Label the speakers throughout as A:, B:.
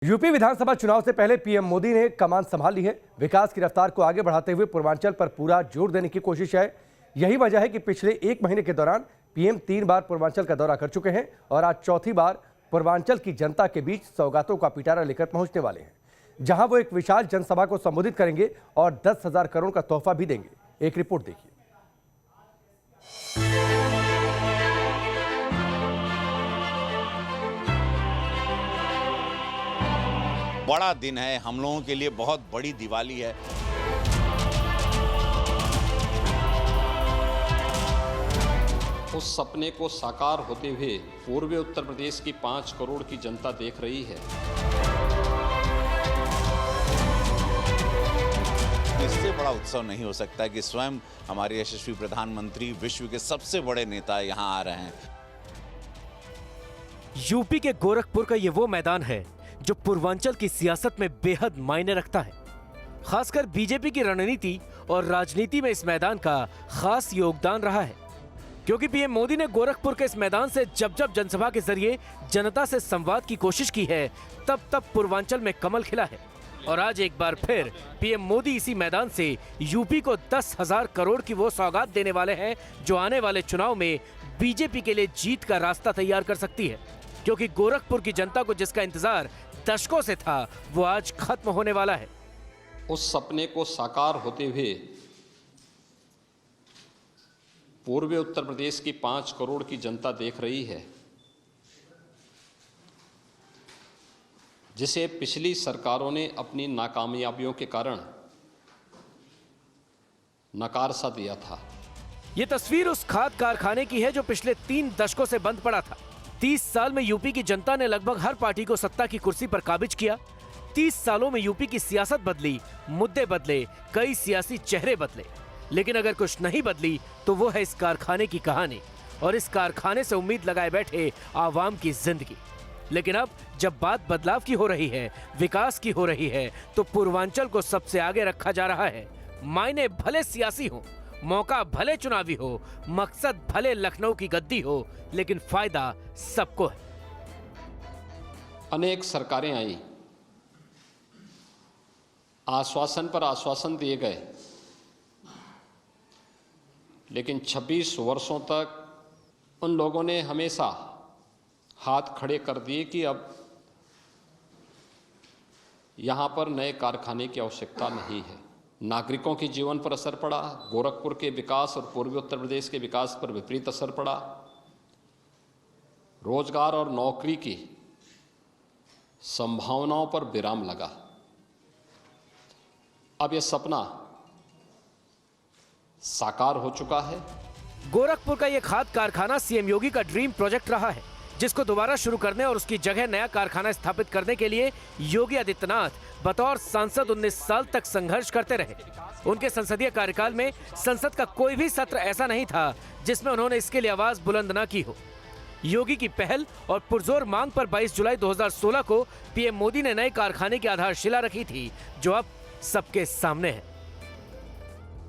A: UP विधानसभा चुनाव से पहले पीएम मोदी ने कमान संभाल ली है। विकास की रफ्तार को आगे बढ़ाते हुए पूर्वांचल पर पूरा जोर देने की कोशिश है। यही वजह है कि पिछले एक महीने के दौरान पीएम 3 बार पूर्वांचल का दौरा कर चुके हैं और आज चौथी बार पूर्वांचल की जनता के बीच सौगातों का पिटारा लेकर पहुंचने वाले हैं, जहां वो एक विशाल जनसभा को संबोधित करेंगे और 10,000 करोड़ का तोहफा भी देंगे। एक रिपोर्ट देखिए।
B: बड़ा दिन है, हम लोगों के लिए बहुत बड़ी दिवाली है।
C: उस सपने को साकार होते हुए पूर्वी उत्तर प्रदेश की 5 करोड़ की जनता देख रही है।
B: इससे बड़ा उत्सव नहीं हो सकता कि स्वयं हमारे यशस्वी प्रधानमंत्री, विश्व के सबसे बड़े नेता यहां आ रहे हैं।
D: यूपी के गोरखपुर का ये वो मैदान है जो पूर्वांचल की सियासत में बेहद मायने रखता है। खासकर बीजेपी की रणनीति और राजनीति में इस मैदान का खास योगदान रहा है, क्योंकि पीएम मोदी ने गोरखपुर के इस मैदान से जब जनसभा के जरिए जनता से संवाद की कोशिश की है, तब पूर्वांचल में कमल खिला है। और आज एक बार फिर पीएम मोदी इसी मैदान से यूपी को 10,000 करोड़ की वो सौगात देने वाले हैं जो आने वाले चुनाव में बीजेपी के लिए जीत का रास्ता तैयार कर सकती है, क्योंकि गोरखपुर की जनता को जिसका इंतजार दशकों से था वो आज खत्म होने वाला है।
C: उस सपने को साकार होते हुए पूर्वी उत्तर प्रदेश की 5 करोड़ की जनता देख रही है, जिसे पिछली सरकारों ने अपनी नाकामयाबियों के कारण नकार सा दिया था।
D: ये तस्वीर उस खाद कारखाने की है जो पिछले 3 दशकों से बंद पड़ा था। 30 साल में यूपी की जनता ने लगभग हर पार्टी को सत्ता की कुर्सी पर काबिज किया। 30 सालों में यूपी की सियासत बदली, मुद्दे बदले, कई सियासी चेहरे बदले, लेकिन अगर कुछ नहीं बदली तो वो है इस कारखाने की कहानी और इस कारखाने से उम्मीद लगाए बैठे आवाम की जिंदगी। लेकिन अब जब बात बदलाव की हो रही है, विकास की हो रही है, तो पूर्वांचल को सबसे आगे रखा जा रहा है। मायने भले सियासी हो, मौका भले चुनावी हो, मकसद भले लखनऊ की गद्दी हो, लेकिन फायदा सबको है।
C: अनेक सरकारें आई, आश्वासन पर आश्वासन दिए गए, लेकिन 26 वर्षों तक उन लोगों ने हमेशा हाथ खड़े कर दिए कि अब यहां पर नए कारखाने की आवश्यकता नहीं है। नागरिकों के जीवन पर असर पड़ा, गोरखपुर के विकास और पूर्वी उत्तर प्रदेश के विकास पर विपरीत असर पड़ा, रोजगार और नौकरी की संभावनाओं पर विराम लगा। अब यह सपना साकार हो चुका है।
D: गोरखपुर का यह खाद कारखाना सीएम योगी का ड्रीम प्रोजेक्ट रहा है, जिसको दोबारा शुरू करने और उसकी जगह नया कारखाना स्थापित करने के लिए योगी आदित्यनाथ बतौर सांसद 19 साल तक संघर्ष करते रहे। उनके संसदीय कार्यकाल में संसद का कोई भी सत्र ऐसा नहीं था जिसमें उन्होंने इसके लिए आवाज बुलंद न की हो। योगी की पहल और पुरजोर मांग पर 22 जुलाई 2016 को पीएम मोदी ने नए कारखाने की आधारशिला रखी थी, जो अब सबके सामने है।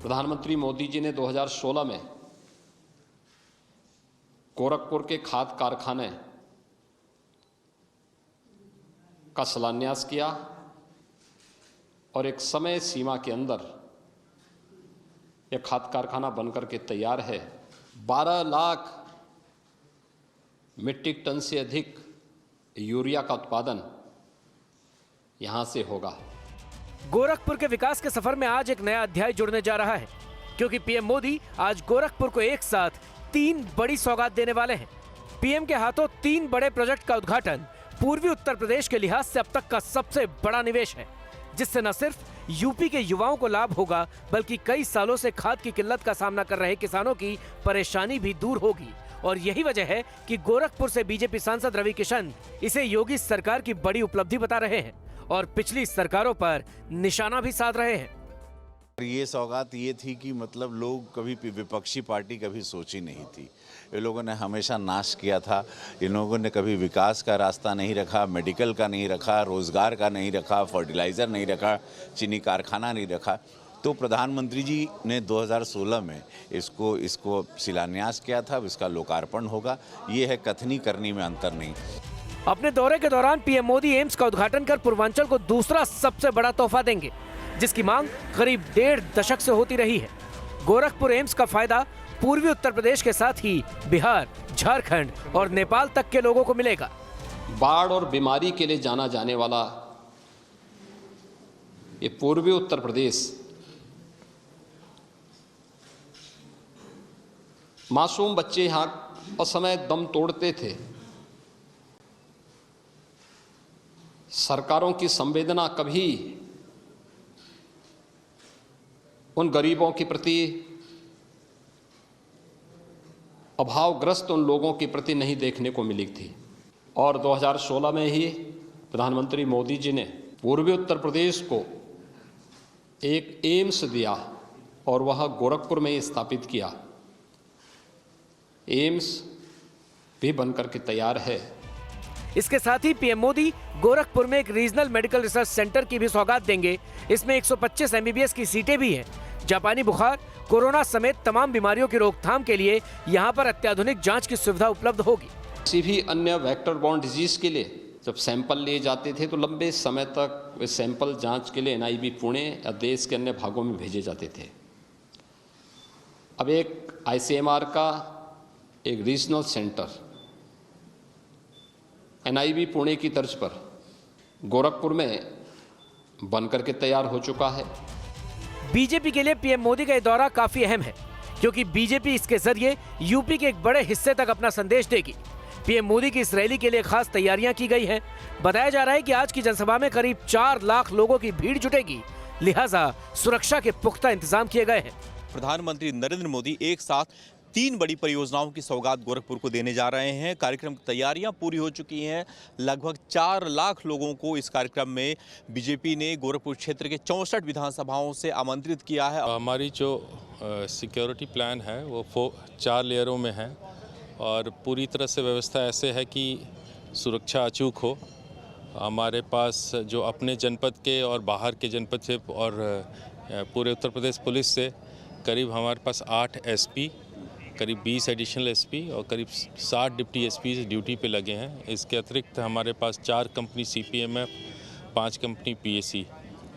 C: प्रधानमंत्री मोदी जी ने 2016 में गोरखपुर के खाद कारखाने का शिलान्यास किया और एक समय सीमा के अंदर यह खाद कारखाना बनकर के तैयार है। 12 लाख मीट्रिक टन से अधिक यूरिया का उत्पादन यहां से होगा।
D: गोरखपुर के विकास के सफर में आज एक नया अध्याय जुड़ने जा रहा है, क्योंकि पीएम मोदी आज गोरखपुर को एक साथ 3 बड़ी सौगात देने वाले हैं। पीएम के हाथों 3 बड़े प्रोजेक्ट का उद्घाटन पूर्वी उत्तर प्रदेश के लिहाज से अब तक का सबसे बड़ा निवेश है, जिससे न सिर्फ यूपी के युवाओं को लाभ होगा, बल्कि कई सालों से खाद की किल्लत का सामना कर रहे किसानों की परेशानी भी दूर होगी। और यही वजह है कि गोरखपुर से बीजेपी सांसद रवि किशन इसे योगी सरकार की बड़ी उपलब्धि बता रहे हैं और पिछली सरकारों पर निशाना भी साध रहे हैं।
B: ये सौगात ये थी कि मतलब लोग कभी विपक्षी पार्टी कभी सोची नहीं थी। ये लोगों ने हमेशा नाश किया था। इन लोगों ने कभी विकास का रास्ता नहीं रखा, मेडिकल का नहीं रखा, रोजगार का नहीं रखा, फर्टिलाइज़र नहीं रखा, चीनी कारखाना नहीं रखा। तो प्रधानमंत्री जी ने 2016 में इसको शिलान्यास किया था। अब इसका लोकार्पण होगा। ये है कथनी करनी में अंतर नहीं।
D: अपने दौरे के दौरान पीएम मोदी एम्स का उद्घाटन कर पूर्वांचल को दूसरा सबसे बड़ा तोहफा देंगे, जिसकी मांग करीब 1.5 दशक से होती रही है। गोरखपुर एम्स का फायदा पूर्वी उत्तर प्रदेश के साथ ही बिहार, झारखंड और नेपाल तक के लोगों को मिलेगा।
C: बाढ़ और बीमारी के लिए जाना जाने वाला ये पूर्वी उत्तर प्रदेश मासूम बच्चे यहाँ असमय दम तोड़ते थे। सरकारों की संवेदना कभी उन गरीबों के प्रति, अभावग्रस्त उन लोगों के प्रति नहीं देखने को मिली थी। और 2016 में ही प्रधानमंत्री मोदी जी ने पूर्वी उत्तर प्रदेश को एक एम्स दिया और वह गोरखपुर में ही स्थापित किया। एम्स भी बनकर के तैयार है।
D: इसके साथ ही पीएम मोदी गोरखपुर में एक रीजनल मेडिकल रिसर्च सेंटर की भी सौगात देंगे। इसमें 125 एमबीबीएस की सीटें भी हैं। जापानी बुखार, कोरोना समेत तमाम बीमारियों की रोकथाम के लिए यहाँ पर अत्याधुनिक जांच की सुविधा उपलब्ध होगी।
C: किसी भी अन्य वेक्टर बॉर्न डिजीज के लिए जब सैंपल लिए जाते थे तो लंबे समय तक वे सैंपल जांच के लिए एनआईवी पुणे या देश के अन्य भागों में भेजे जाते थे। अब एक आईसीएमआर का एक रीजनल सेंटर एनआईवी पुणे की तर्ज पर गोरखपुर में बनकर के तैयार हो चुका है।
D: बीजेपी के लिए पीएम मोदी का ये दौरा काफी अहम है, क्योंकि बीजेपी इसके जरिए यूपी के एक बड़े हिस्से तक अपना संदेश देगी। पीएम मोदी की इस रैली के लिए खास तैयारियां की गई हैं। बताया जा रहा है कि आज की जनसभा में करीब 4 लाख लोगों की भीड़ जुटेगी, लिहाजा सुरक्षा के पुख्ता इंतजाम किए गए हैं।
E: प्रधानमंत्री नरेंद्र मोदी एक साथ 3 बड़ी परियोजनाओं की सौगात गोरखपुर को देने जा रहे हैं। कार्यक्रम की तैयारियां पूरी हो चुकी हैं। लगभग 4 लाख लोगों को इस कार्यक्रम में बीजेपी ने गोरखपुर क्षेत्र के 64 विधानसभाओं से आमंत्रित किया है।
F: हमारी जो सिक्योरिटी प्लान है वो 4 लेयरों में है और पूरी तरह से व्यवस्था ऐसे है कि सुरक्षा अचूक हो। हमारे पास जो अपने जनपद के और बाहर के जनपद से और पूरे उत्तर प्रदेश पुलिस से करीब हमारे पास 8 एसपी, करीब 20 एडिशनल एसपी और करीब 60 डिप्टी एसपी ड्यूटी पे लगे हैं। इसके अतिरिक्त हमारे पास 4 कंपनी सीपीएमएफ, 5 कंपनी पीएसी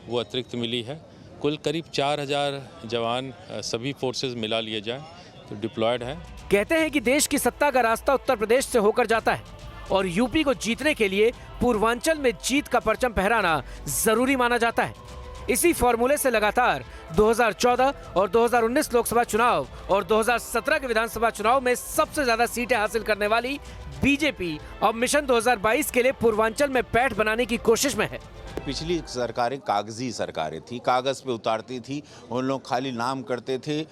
F: वो अतिरिक्त मिली है। कुल करीब 4000 जवान सभी फोर्सेस मिला लिए जाए तो डिप्लॉयड है।
D: कहते हैं कि देश की सत्ता का रास्ता उत्तर प्रदेश से होकर जाता है और यूपी को जीतने के लिए पूर्वांचल में जीत का परचम फहराना जरूरी माना जाता है। इसी फॉर्मूले से लगातार 2014 और 2019 लोकसभा चुनाव और 2017 के विधानसभा चुनाव में सबसे ज्यादा सीटें हासिल करने वाली बीजेपी अब मिशन 2022 के लिए पूर्वांचल में पैठ बनाने की कोशिश में है।
B: पिछली सरकारें कागजी सरकारें थी, कागज़ पे उतारती थी। उन लोग खाली नाम करते थे,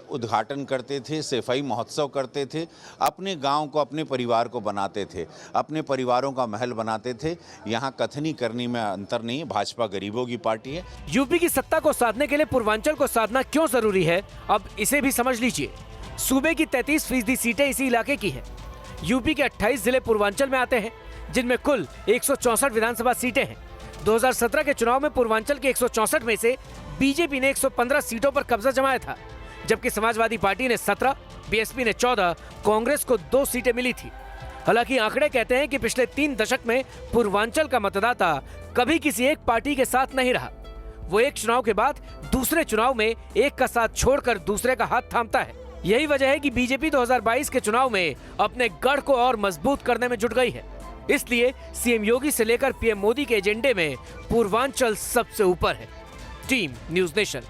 B: उद्घाटन करते थे, सफाई महोत्सव करते थे, अपने गांव को, अपने परिवार को बनाते थे, अपने परिवारों का महल बनाते थे। यहाँ कथनी करनी में अंतर नहीं। भाजपा गरीबों की पार्टी है।
D: यूपी की सत्ता को साधने के लिए पूर्वांचल को साधना क्यों जरूरी है, अब इसे भी समझ लीजिए। सूबे की 33% सीटें इसी इलाके की हैं। यूपी के 28 जिले पूर्वांचल में आते हैं, जिनमें कुल 164 विधानसभा सीटें हैं। 2017 के चुनाव में पूर्वांचल के 164 में से बीजेपी ने 115 सीटों पर कब्जा जमाया था, जबकि समाजवादी पार्टी ने 17, बीएसपी ने 14, कांग्रेस को 2 सीटें मिली थी। हालांकि आंकड़े कहते हैं कि पिछले 3 दशक में पूर्वांचल का मतदाता कभी किसी एक पार्टी के साथ नहीं रहा। वो एक चुनाव के बाद दूसरे चुनाव में एक का साथ छोड़कर दूसरे का हाथ थामता है। यही वजह है कि बीजेपी 2022 के चुनाव में अपने गढ़ को और मजबूत करने में जुट गई है। इसलिए सीएम योगी से लेकर पीएम मोदी के एजेंडे में पूर्वांचल सबसे ऊपर है। Team news nation.